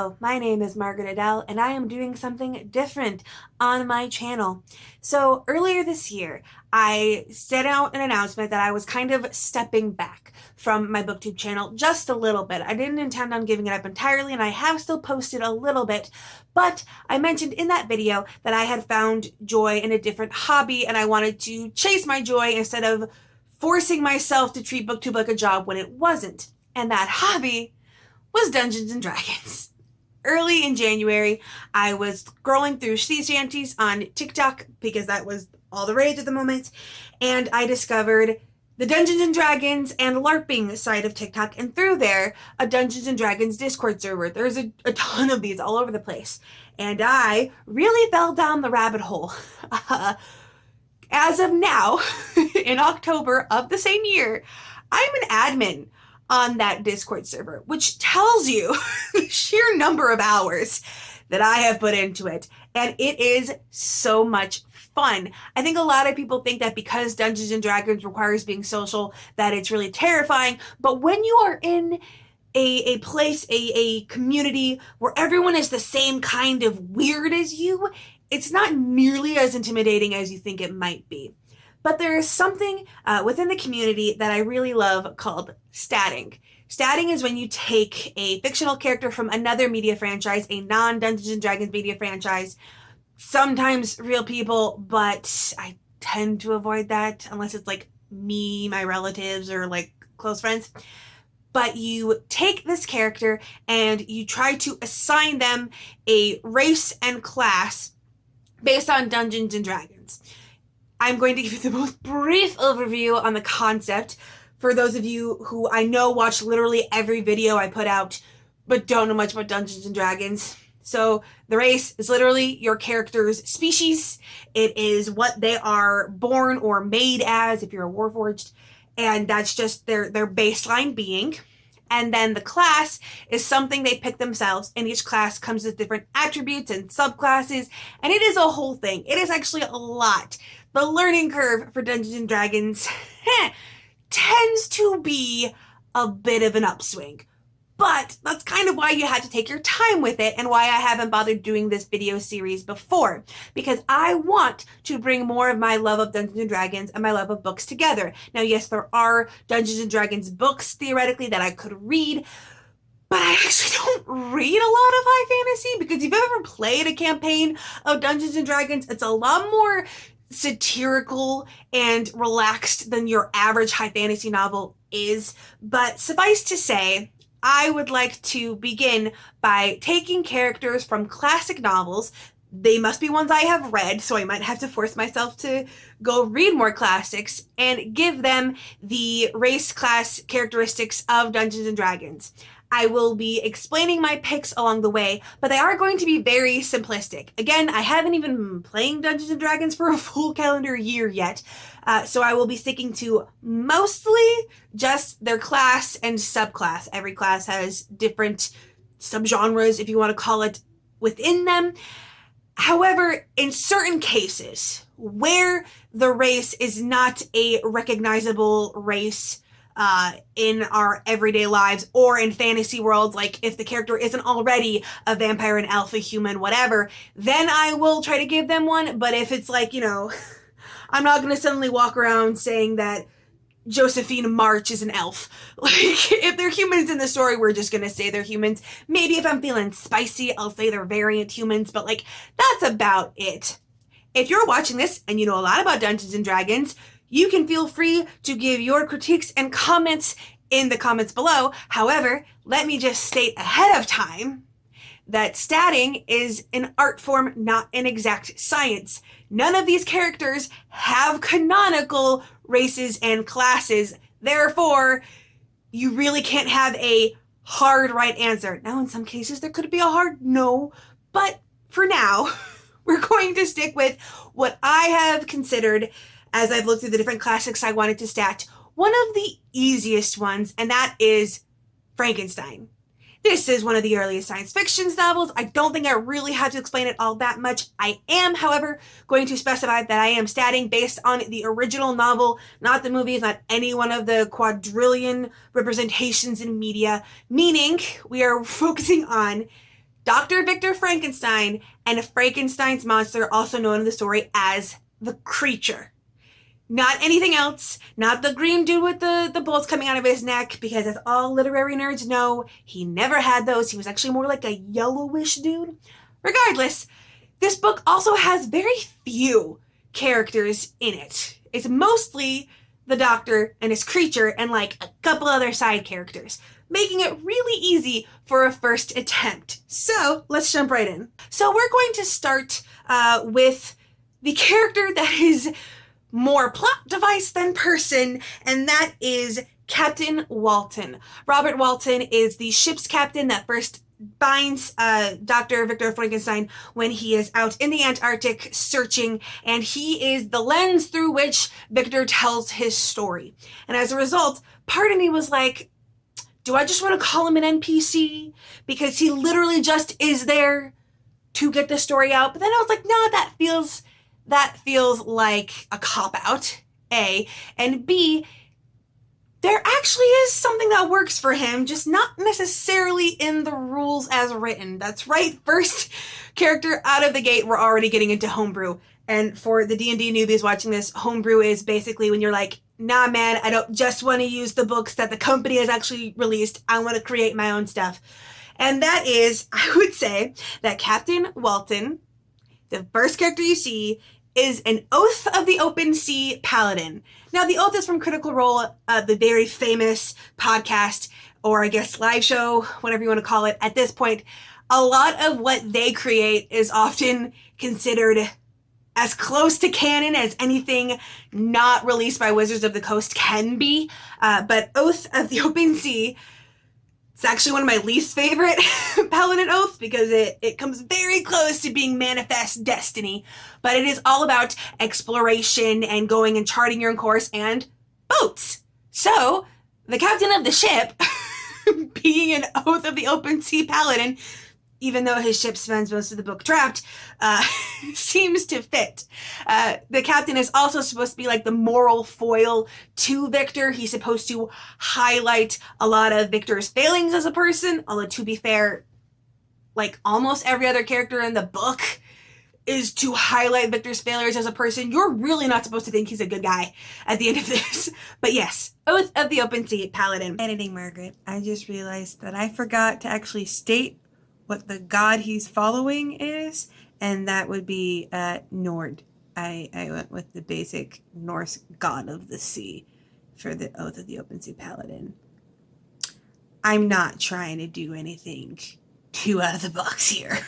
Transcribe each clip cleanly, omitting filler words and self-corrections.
Hello, my name is Margaret Adele, and I am doing something different on my channel. So earlier this year, I sent out an announcement that I was kind of stepping back from my booktube channel just a little bit. I didn't intend on giving it up entirely, and I have still posted a little bit, but I mentioned in that video that I had found joy in a different hobby, and I wanted to chase my joy instead of forcing myself to treat booktube like a job when it wasn't. And that hobby was Dungeons and Dragons. Early in January, I was scrolling through sea shanties on TikTok because that was all the rage at the moment, and I discovered the Dungeons and Dragons and LARPing side of TikTok, and through there, a Dungeons and Dragons Discord server. There's a ton of these all over the place, and I really fell down the rabbit hole. As of now, in October of the same year, I'm an admin on that Discord server, which tells you the sheer number of hours that I have put into it. And it is so much fun. I think a lot of people think that because Dungeons and Dragons requires being social, that it's really terrifying. But when you are in a place, a community where everyone is the same kind of weird as you, it's not nearly as intimidating as you think it might be. But there is something within the community that I really love called statting. Statting is when you take a fictional character from another media franchise, a non-Dungeons and Dragons media franchise, sometimes real people, but I tend to avoid that unless it's like me, my relatives, or like close friends. But you take this character and you try to assign them a race and class based on Dungeons and Dragons. I'm going to give you the most brief overview on the concept for those of you who I know watch literally every video I put out but don't know much about Dungeons and Dragons. So the race is literally your character's species. It is what they are born or made as if you're a Warforged, and that's just their baseline being. And then the class is something they pick themselves, and each class comes with different attributes and subclasses, and it is a whole thing. It is actually a lot. The learning curve for Dungeons and Dragons tends to be a bit of an upswing. But that's kind of why you have to take your time with it, and why I haven't bothered doing this video series before. Because I want to bring more of my love of Dungeons and Dragons and my love of books together. Now, yes, there are Dungeons and Dragons books, theoretically, that I could read, but I actually don't read a lot of high fantasy, because if you've ever played a campaign of Dungeons and Dragons, it's a lot more satirical and relaxed than your average high fantasy novel is. But suffice to say, I would like to begin by taking characters from classic novels. They must be ones I have read, so I might have to force myself to go read more classics, and give them the race class characteristics of Dungeons and Dragons. I will be explaining my picks along the way, but they are going to be very simplistic. Again, I haven't even been playing Dungeons & Dragons for a full calendar year yet, so I will be sticking to mostly just their class and subclass. Every class has different subgenres, if you want to call it, within them. However, in certain cases, where the race is not a recognizable race in our everyday lives, or in fantasy worlds, like if the character isn't already a vampire, an elf, a human, whatever, then I will try to give them one. But if it's like, you know, I'm not going to suddenly walk around saying that Josephine March is an elf. Like, if they're humans in the story, we're just going to say they're humans. Maybe if I'm feeling spicy, I'll say they're variant humans, but like, that's about it. If you're watching this and you know a lot about Dungeons and Dragons, you can feel free to give your critiques and comments in the comments below. However, let me just state ahead of time that statting is an art form, not an exact science. None of these characters have canonical races and classes. Therefore, you really can't have a hard right answer. Now, in some cases, there could be a hard no, but for now, we're going to stick with what I have considered, as I've looked through the different classics I wanted to stat, one of the easiest ones, and that is Frankenstein. This is one of the earliest science fiction novels. I don't think I really have to explain it all that much. I am, however, going to specify that I am statting based on the original novel, not the movies, not any one of the quadrillion representations in media, meaning we are focusing on Dr. Victor Frankenstein and Frankenstein's monster, also known in the story as the Creature. Not anything else, not the green dude with the bolts coming out of his neck, because as all literary nerds know, he never had those. He was actually more like a yellowish dude. Regardless, this book also has very few characters in it. It's mostly the Doctor and his creature and like a couple other side characters, making it really easy for a first attempt. So let's jump right in. So we're going to start with the character that is more plot device than person, and that is Captain Walton. Robert Walton is the ship's captain that first binds Dr. Victor Frankenstein when he is out in the Antarctic searching, and he is the lens through which Victor tells his story. And as a result, part of me was like, do I just want to call him an NPC? Because he literally just is there to get the story out. But then I was like, no, that feels like a cop-out, A. And B, there actually is something that works for him, just not necessarily in the rules as written. That's right, first character out of the gate, we're already getting into Homebrew. And for the D&D newbies watching this, Homebrew is basically when you're like, nah man, I don't just want to use the books that the company has actually released, I want to create my own stuff. And that is, I would say, that Captain Walton, the first character you see, is an Oath of the Open Sea Paladin. Now, the Oath is from Critical Role, the very famous podcast, or I guess live show, whatever you want to call it. At this point, a lot of what they create is often considered as close to canon as anything not released by Wizards of the Coast can be. But Oath of the Open Sea, it's actually one of my least favorite Paladin oaths because it comes very close to being Manifest Destiny, but it is all about exploration and going and charting your own course and boats. So the captain of the ship, being an Oath of the Open Sea Paladin, even though his ship spends most of the book trapped, seems to fit. The captain is also supposed to be like the moral foil to Victor. He's supposed to highlight a lot of Victor's failings as a person, although to be fair, like almost every other character in the book is to highlight Victor's failures as a person. You're really not supposed to think he's a good guy at the end of this. But yes, Oath of the Open Sea Paladin. Editing, Margaret. I just realized that I forgot to actually state what the god he's following is, and that would be Nord. I went with the basic Norse god of the sea for the Oath of the Open Sea Paladin. I'm not trying to do anything too out of the box here.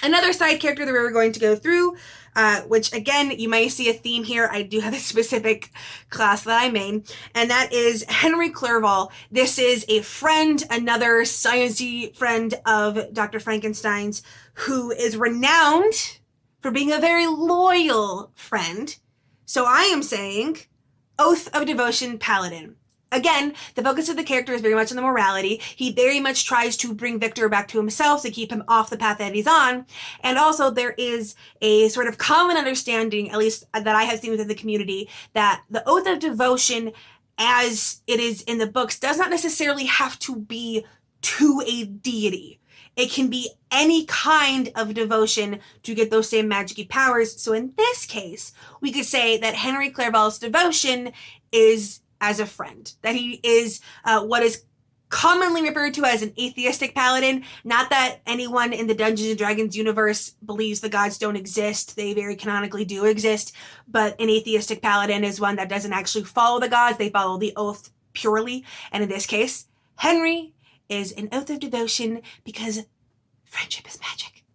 Another side character that we were going to go through, which again, you might see a theme here. I do have a specific class that I main, and that is Henry Clerval. This is a friend, another sciencey friend of Dr. Frankenstein's, who is renowned for being a very loyal friend. So I am saying Oath of Devotion Paladin. Again, the focus of the character is very much on the morality. He very much tries to bring Victor back to himself to keep him off the path that he's on. And also there is a sort of common understanding, at least that I have seen within the community, that the Oath of Devotion, as it is in the books, does not necessarily have to be to a deity. It can be any kind of devotion to get those same magic powers. So in this case, we could say that Henry Clerval's devotion is as a friend, that he is what is commonly referred to as an atheistic paladin. Not that anyone in the Dungeons and Dragons universe believes the gods don't exist. They very canonically do exist, but an atheistic paladin is one that doesn't actually follow the gods. They follow the oath purely. And in this case, Henry is an oath of devotion because friendship is magic.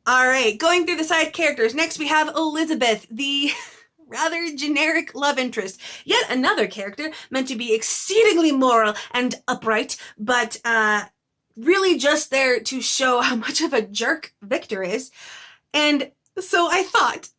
All right, going through the side characters. Next, we have Elizabeth, the rather generic love interest. Yet another character meant to be exceedingly moral and upright, but really just there to show how much of a jerk Victor is. And so I thought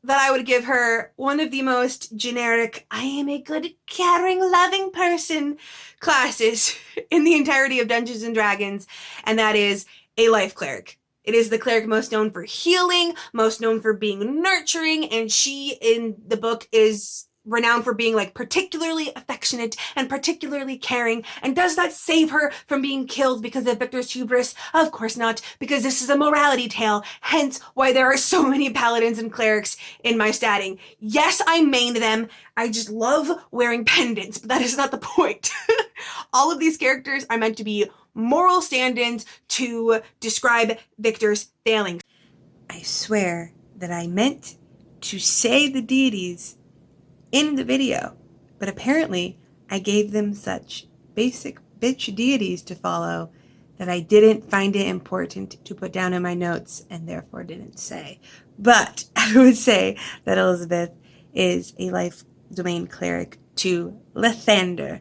that I would give her one of the most generic, I am a good, caring, loving person classes in the entirety of Dungeons and Dragons, and that is a life cleric. It is the cleric most known for healing, most known for being nurturing, and she in the book is renowned for being like particularly affectionate and particularly caring. And does that save her from being killed because of Victor's hubris? Of course not, because this is a morality tale, hence why there are so many paladins and clerics in my statting. Yes, I mained them. I just love wearing pendants, but that is not the point. All of these characters are meant to be moral stand-ins to describe Victor's failings. I swear that I meant to say the deities in the video, but apparently I gave them such basic bitch deities to follow that I didn't find it important to put down in my notes and therefore didn't say. But I would say that Elizabeth is a life domain cleric to Lathander,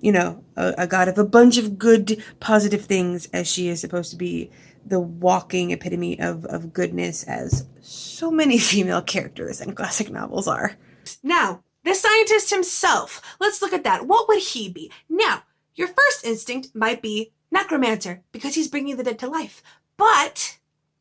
you know, a god of a bunch of good, positive things, as she is supposed to be the walking epitome of goodness, as so many female characters in classic novels are. Now, the scientist himself, let's look at that. What would he be? Now, your first instinct might be necromancer, because he's bringing the dead to life. But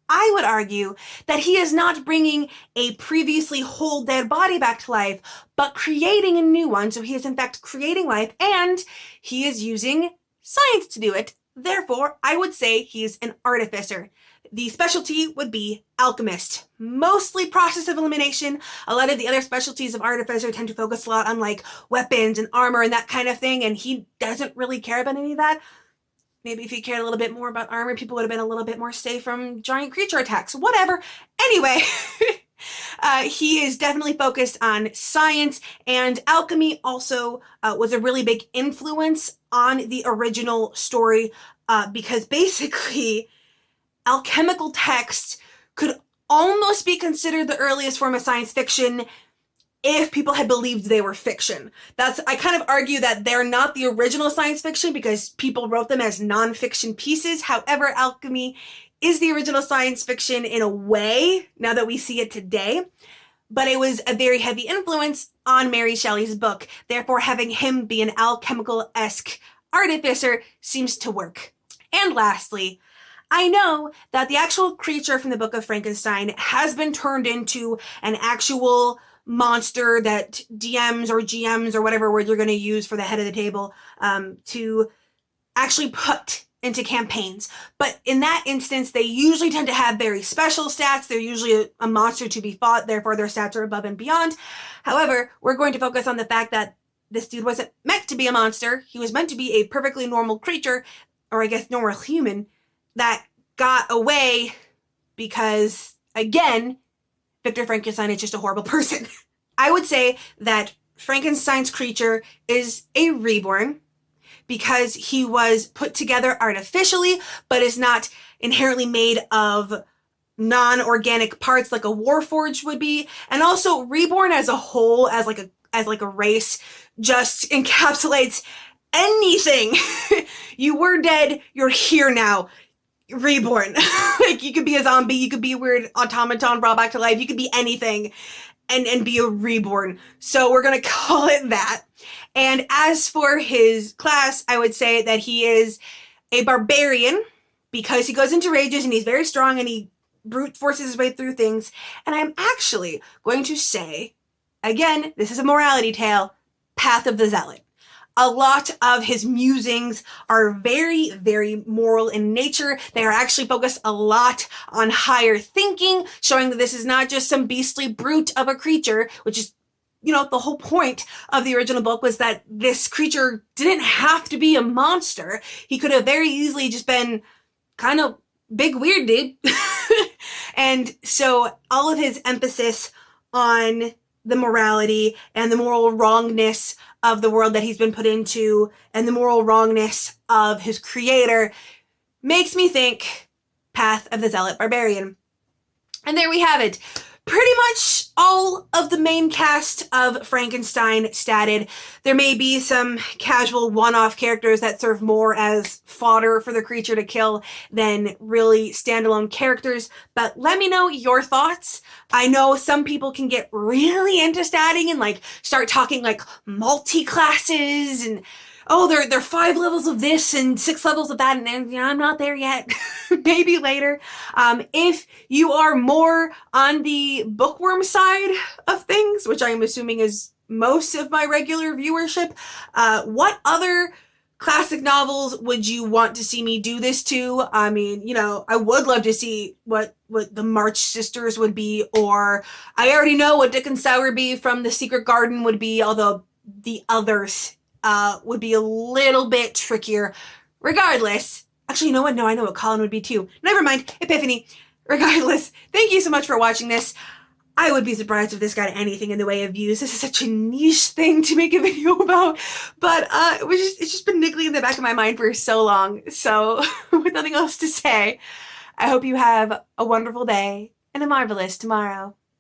I would argue that he is not bringing a previously whole dead body back to life, but creating a new one. So he is in fact creating life, and he is using science to do it. Therefore, I would say he's an artificer. The specialty would be alchemist, mostly process of elimination. A lot of the other specialties of artificer tend to focus a lot on like weapons and armor and that kind of thing, and he doesn't really care about any of that. Maybe if he cared a little bit more about armor, people would have been a little bit more safe from giant creature attacks. Whatever. Anyway, he is definitely focused on science, and alchemy also was a really big influence on the original story because basically alchemical text could almost be considered the earliest form of science fiction if people had believed they were fiction. I kind of argue that they're not the original science fiction because people wrote them as non-fiction pieces. However, alchemy is the original science fiction in a way, now that we see it today. But it was a very heavy influence on Mary Shelley's book. Therefore, having him be an alchemical-esque artificer seems to work. And lastly, I know that the actual creature from the Book of Frankenstein has been turned into an actual monster that DMs or GMs or whatever word you're going to use for the head of the table to actually put into campaigns. But in that instance, they usually tend to have very special stats. They're usually a monster to be fought, therefore their stats are above and beyond. However, we're going to focus on the fact that this dude wasn't meant to be a monster. He was meant to be a perfectly normal creature, or I guess normal human, that got away because, again, Victor Frankenstein is just a horrible person. I would say that Frankenstein's creature is a reborn because he was put together artificially, but is not inherently made of non-organic parts like a warforged would be. And also reborn as a whole, as like a race, just encapsulates anything. You were dead, you're here now. Reborn. Like, you could be a zombie, you could be a weird automaton brought back to life, you could be anything and be a reborn. So we're gonna call it that. And as for his class, I would say that he is a barbarian because he goes into rages and he's very strong and he brute forces his way through things. And I'm actually going to say, again, this is a morality tale, Path of the Zealot. A lot of his musings are very, very moral in nature. They are actually focused a lot on higher thinking, showing that this is not just some beastly brute of a creature, which is, you know, the whole point of the original book was that this creature didn't have to be a monster. He could have very easily just been kind of big weird dude. And so all of his emphasis on the morality and the moral wrongness of the world that he's been put into and the moral wrongness of his creator makes me think Path of the Zealot Barbarian. And there we have it. Pretty much all of the main cast of Frankenstein statted. There may be some casual one-off characters that serve more as fodder for the creature to kill than really standalone characters, but let me know your thoughts. I know some people can get really into statting and like start talking like multi-classes and oh, there are 5 levels of this and 6 levels of that, and I'm not there yet. Maybe later. If you are more on the bookworm side of things, which I'm assuming is most of my regular viewership. What other classic novels would you want to see me do this to? I mean, you know, I would love to see what the March Sisters would be, or I already know what Dickens Sowerby from The Secret Garden would be, although the others would be a little bit trickier. Regardless, actually, you know what? No, I know what Colin would be too. Never mind, Epiphany. Regardless, thank you so much for watching this. I would be surprised if this got anything in the way of views. This is such a niche thing to make a video about, but it's just been niggling in the back of my mind for so long. So with nothing else to say, I hope you have a wonderful day and a marvelous tomorrow.